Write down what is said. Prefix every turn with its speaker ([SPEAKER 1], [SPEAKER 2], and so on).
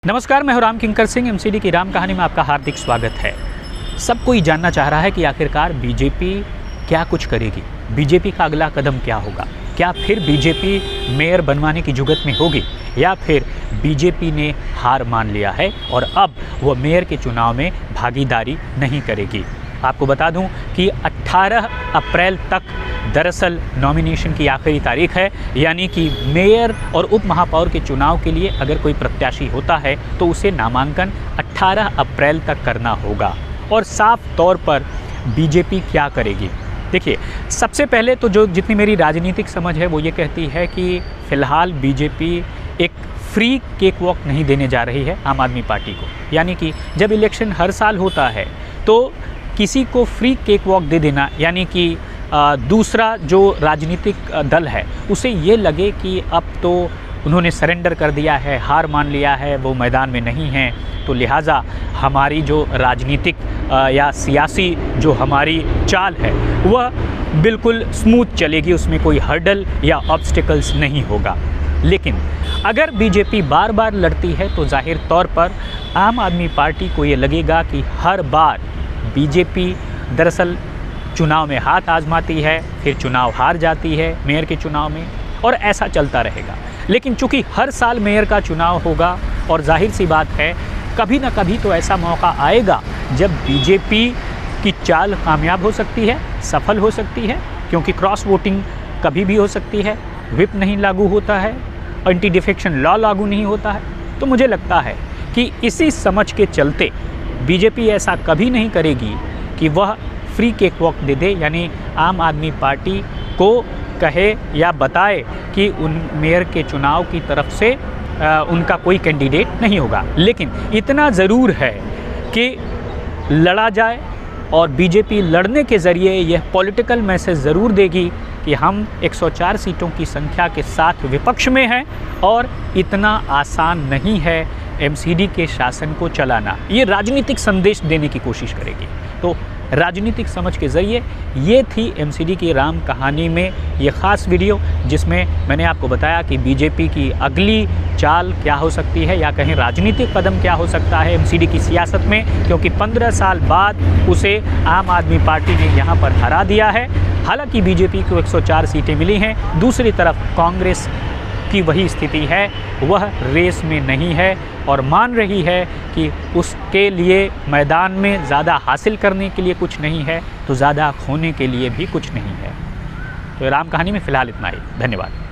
[SPEAKER 1] नमस्कार, मैं हूं राम किंकर सिंह। एमसीडी की राम कहानी में आपका हार्दिक स्वागत है। सब कोई जानना चाह रहा है कि आखिरकार बीजेपी क्या कुछ करेगी, बीजेपी का अगला कदम क्या होगा। क्या फिर बीजेपी मेयर बनवाने की जुगत में होगी या फिर बीजेपी ने हार मान लिया है और अब वो मेयर के चुनाव में भागीदारी नहीं करेगी। आपको बता दूं कि 18 अप्रैल तक दरअसल नॉमिनेशन की आखिरी तारीख है, यानी कि मेयर और उप महापौर के चुनाव के लिए अगर कोई प्रत्याशी होता है तो उसे नामांकन 18 अप्रैल तक करना होगा। और साफ तौर पर बीजेपी क्या करेगी, देखिए, सबसे पहले तो जितनी मेरी राजनीतिक समझ है वो ये कहती है कि फ़िलहाल बीजेपी एक फ्री केक वॉक नहीं देने जा रही है आम आदमी पार्टी को। यानी कि जब इलेक्शन हर साल होता है तो किसी को फ्री केक वॉक दे देना, यानी कि दूसरा जो राजनीतिक दल है उसे ये लगे कि अब तो उन्होंने सरेंडर कर दिया है, हार मान लिया है, वो मैदान में नहीं हैं, तो लिहाजा हमारी जो राजनीतिक या सियासी जो हमारी चाल है वह बिल्कुल स्मूथ चलेगी, उसमें कोई हर्डल या ऑब्स्टिकल्स नहीं होगा। लेकिन अगर बीजेपी बार बार लड़ती है तो जाहिर तौर पर आम आदमी पार्टी को ये लगेगा कि हर बार बीजेपी दरअसल चुनाव में हाथ आजमाती है, फिर चुनाव हार जाती है मेयर के चुनाव में, और ऐसा चलता रहेगा। लेकिन चूंकि हर साल मेयर का चुनाव होगा और जाहिर सी बात है कभी ना कभी तो ऐसा मौका आएगा जब बीजेपी की चाल कामयाब हो सकती है, सफल हो सकती है, क्योंकि क्रॉस वोटिंग कभी भी हो सकती है, व्हिप नहीं लागू होता है, एंटी डिफेक्शन लॉ लागू नहीं होता है। तो मुझे लगता है कि इसी समझ के चलते बीजेपी ऐसा कभी नहीं करेगी कि वह फ्री केक वॉक दे दे, यानी आम आदमी पार्टी को कहे या बताए कि उन मेयर के चुनाव की तरफ से उनका कोई कैंडिडेट नहीं होगा। लेकिन इतना ज़रूर है कि लड़ा जाए और बीजेपी लड़ने के ज़रिए यह पॉलिटिकल मैसेज ज़रूर देगी कि हम 104 सीटों की संख्या के साथ विपक्ष में हैं और इतना आसान नहीं है एमसीडी के शासन को चलाना। ये राजनीतिक संदेश देने की कोशिश करेगी। तो राजनीतिक समझ के ज़रिए ये थी एमसीडी की राम कहानी में ये ख़ास वीडियो, जिसमें मैंने आपको बताया कि बीजेपी की अगली चाल क्या हो सकती है या कहीं राजनीतिक कदम क्या हो सकता है एमसीडी की सियासत में, क्योंकि 15 साल बाद उसे आम आदमी पार्टी ने यहाँ पर हरा दिया है। हालांकि बीजेपी को 104 सीटें मिली हैं, दूसरी तरफ कांग्रेस की वही स्थिति है, वह रेस में नहीं है और मान रही है कि उसके लिए मैदान में ज़्यादा हासिल करने के लिए कुछ नहीं है तो ज़्यादा खोने के लिए भी कुछ नहीं है। तो राम कहानी में फ़िलहाल इतना ही। धन्यवाद।